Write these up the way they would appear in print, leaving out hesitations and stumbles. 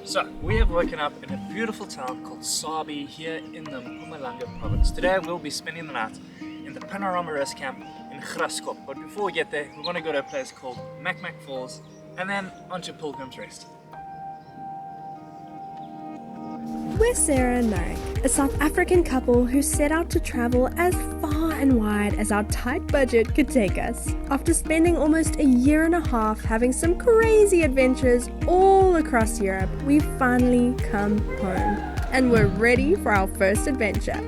So, we have woken up in a beautiful town called Sabie here in the Mpumalanga province. Today we'll be spending the night in the Panorama rest camp in Graskop. But before we get there, we want to go to a place called Macmac Falls and then onto Pilgrims Rest. We're Sarah and Marek, a South African couple who set out to travel as far and wide as our tight budget could take us. After spending almost a year and a half having some crazy adventures all across Europe, we've finally come home and we're ready for our first adventure.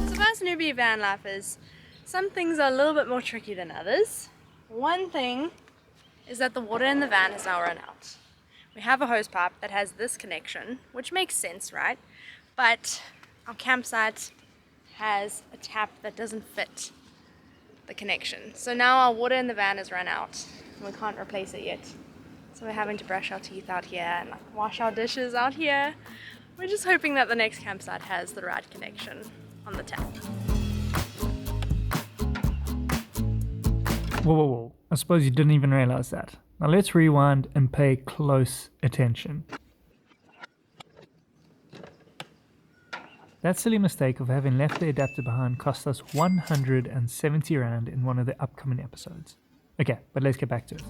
So for us newbie van lifers, some things are a little bit more tricky than others. One thing is that the water in the van has now run out. We have a hose pipe that has this connection, which makes sense, right? But our campsite has a tap that doesn't fit the connection. So now our water in the van has run out and we can't replace it yet. So we're having to brush our teeth out here and wash our dishes out here. We're just hoping that the next campsite has the right connection on the tap. Whoa. I suppose you didn't even realize that. Now let's rewind and pay close attention. That silly mistake of having left the adapter behind cost us 170 Rand in one of the upcoming episodes. Okay, but let's get back to it.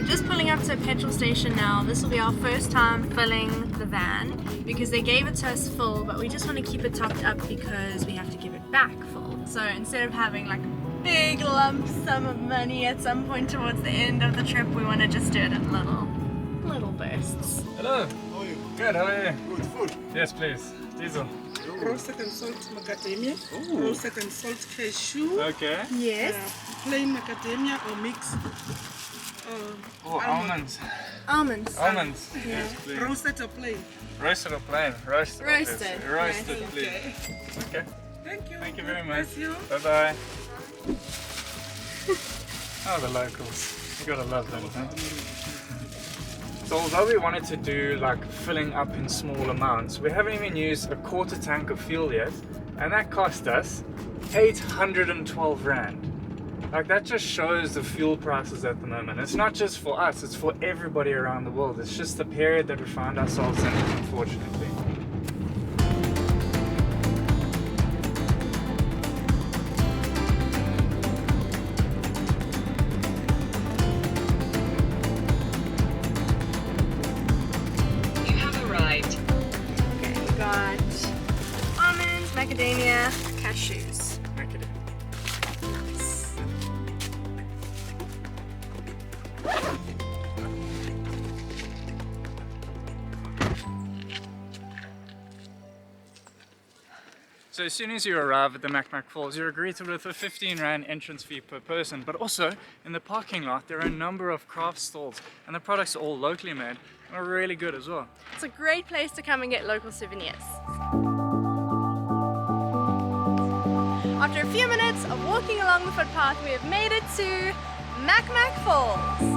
Just pulling up to a petrol station now. This will be our first time filling the van because they gave it to us full, but we just want to keep it topped up because we have to give it back full. So instead of having like a big lump sum of money at some point towards the end of the trip, we want to just do it in little bursts. Hello. How are you? Good, how are you? Good food. Yes, please. Diesel. Roasted and salt macadamia. Roasted and salt cashew. Okay. Yes. Plain macadamia or mix. Almonds. Almonds. Almonds. Yes, please. Roasted or plain? Roasted or plain? Roasted. Roasted. obviously. Roasted, Yes. please. Okay. Thank you. Thank you very much. Bless you. Bye-bye. Oh, the locals. You gotta love them, huh? So although we wanted to do like filling up in small amounts, we haven't even used a quarter tank of fuel yet, and that cost us 812 Rand. Like, that just shows the fuel prices at the moment. It's not just for us, it's for everybody around the world. It's just the period that we find ourselves in, unfortunately. You have arrived. Okay, we got almonds, macadamia, cashews. So as soon as you arrive at the Macmac Falls, you're greeted with a 15 Rand entrance fee per person, but also in the parking lot there are a number of craft stalls and the products are all locally made and are really good as well. It's a great place to come and get local souvenirs. After a few minutes of walking along the footpath, we have made it to Macmac Falls.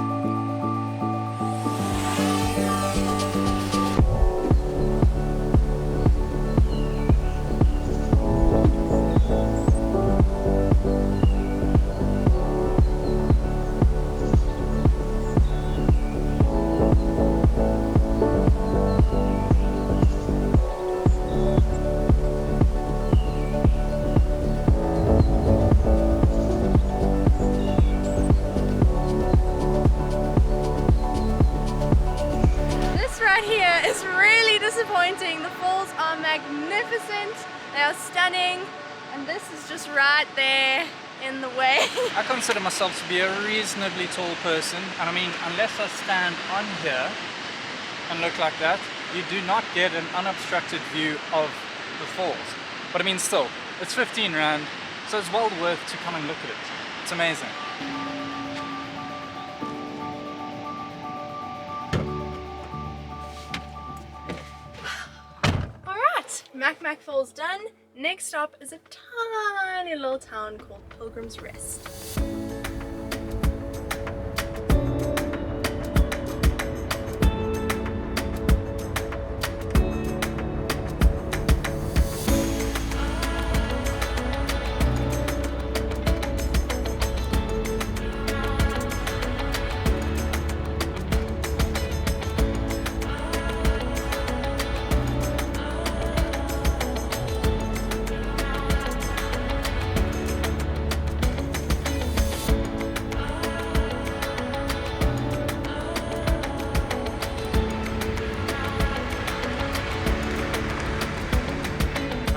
Disappointing. The falls are magnificent, they are stunning, and this is just right there in the way. I consider myself to be a reasonably tall person, and I mean, unless I stand on here and look like that, you do not get an unobstructed view of the falls. But I mean, still, it's 15 Rand, so it's well worth to come and look at it. It's amazing. Macmac Falls done. Next stop is a tiny little town called Pilgrims Rest.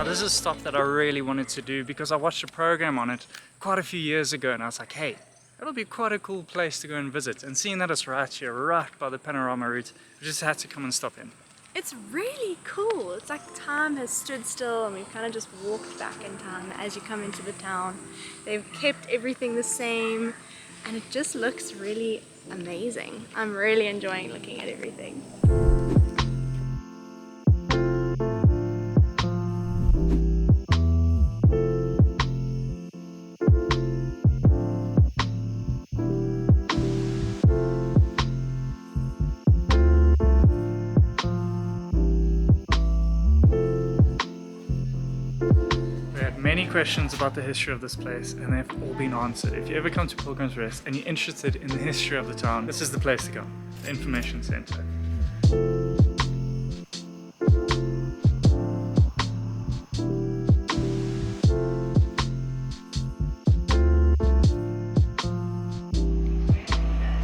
This is a stop that I really wanted to do because I watched a program on it quite a few years ago and I was like, hey, that'll be quite a cool place to go and visit. And seeing that it's right here, right by the Panorama route, I just had to come and stop in. It's really cool. It's like time has stood still and we've kind of just walked back in time as you come into the town. They've kept everything the same and it just looks really amazing. I'm really enjoying looking at everything. Many questions about the history of this place and they've all been answered. If you ever come to Pilgrims Rest and you're interested in the history of the town, this is the place to go, the information center.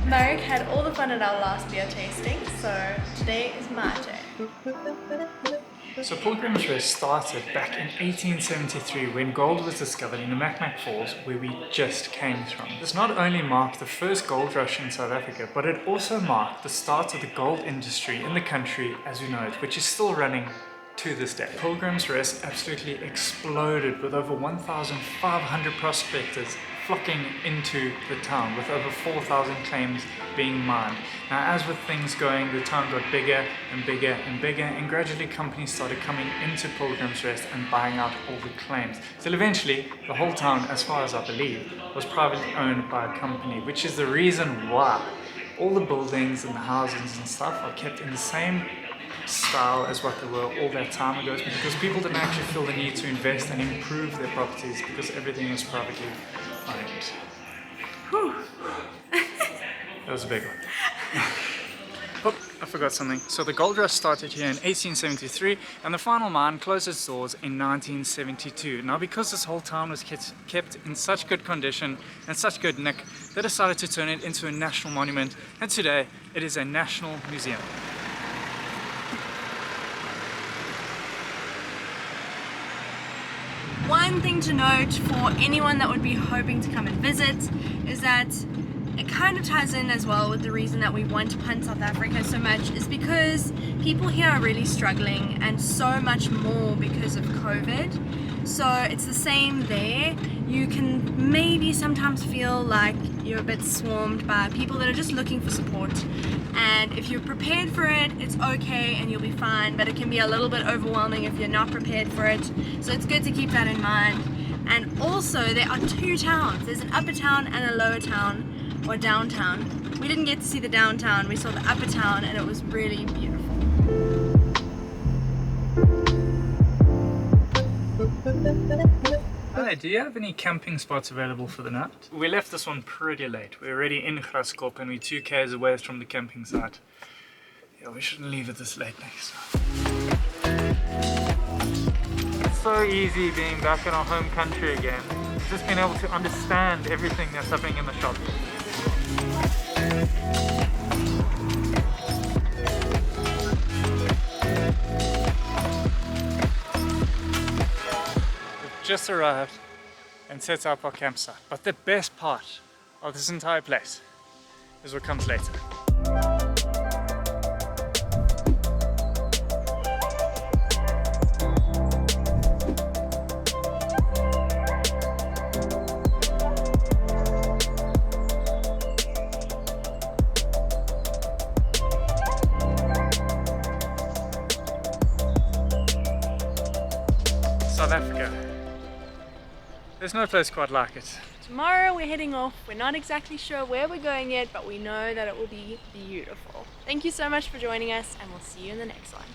Marek had all the fun at our last beer tasting, so today is my turn. So Pilgrims Rest started back in 1873 when gold was discovered in the Macmac Falls where we just came from. This not only marked the first gold rush in South Africa, but it also marked the start of the gold industry in the country as we know it, which is still running to this day. Pilgrims Rest absolutely exploded with over 1,500 prospectors flocking into the town with over 4,000 claims being mined. Now as with things going, the town got bigger and bigger and bigger and gradually companies started coming into Pilgrims Rest and buying out all the claims. Till eventually the whole town, as far as I believe, was privately owned by a company, which is the reason why all the buildings and the houses and stuff are kept in the same style as what they were all that time ago, because people didn't actually feel the need to invest and improve their properties because everything was privately owned. Whew. That was a big one. Oh, I forgot something. So the gold rush started here in 1873 and the final mine closed its doors in 1972. Now because this whole town was kept in such good condition and such good nick, they decided to turn it into a national monument and today it is a national museum. One thing to note for anyone that would be hoping to come and visit is that it kind of ties in as well with the reason that we want to punt South Africa so much is because people here are really struggling and so much more because of COVID. So it's the same there. You can maybe sometimes feel like you're a bit swarmed by people that are just looking for support. And if you're prepared for it, it's okay and you'll be fine, but it can be a little bit overwhelming if you're not prepared for it. So it's good to keep that in mind. And also there are two towns. There's an upper town and a lower town, or downtown. We didn't get to see the downtown, we saw the upper town and it was really beautiful. Hi, do you have any camping spots available for the night? We left this one pretty late. We're already in Graskop and we're 2 k's away from the camping site. Yeah, we shouldn't leave it this late next time. It's so easy being back in our home country again. Just being able to understand everything that's happening in the shop. Just arrived and set up our campsite. But the best part of this entire place is what comes later. There's no place quite like it. Tomorrow we're heading off. We're not exactly sure where we're going yet, but we know that it will be beautiful. Thank you so much for joining us, and we'll see you in the next one.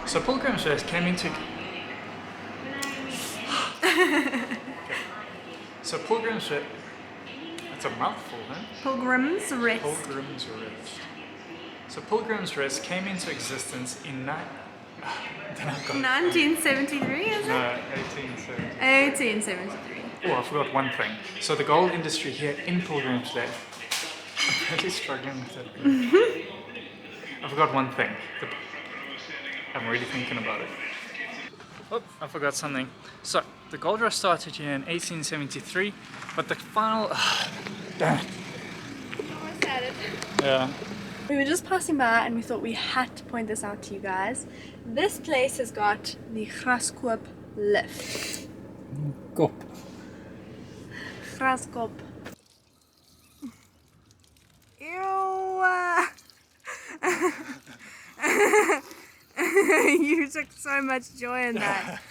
So Pilgrims Rest came into... So Pilgrims Rest... That's a mouthful, huh? Pilgrims Rest. Pilgrims Rest. So Pilgrims Rest came into existence in 1973, is it? No, 1870. 1873. Oh, I forgot one thing. So the gold industry here in Pilgrims Rest... I'm really struggling with it. I forgot one thing. I'm really thinking about it. Oh, I forgot something. So, the gold rush started here in 1873, but the final... damn it. Almost had it. Yeah. We were just passing by and we thought we had to point this out to you guys. This place has got the Graskop lift. Go. Graskop. Ew! You took so much joy in that.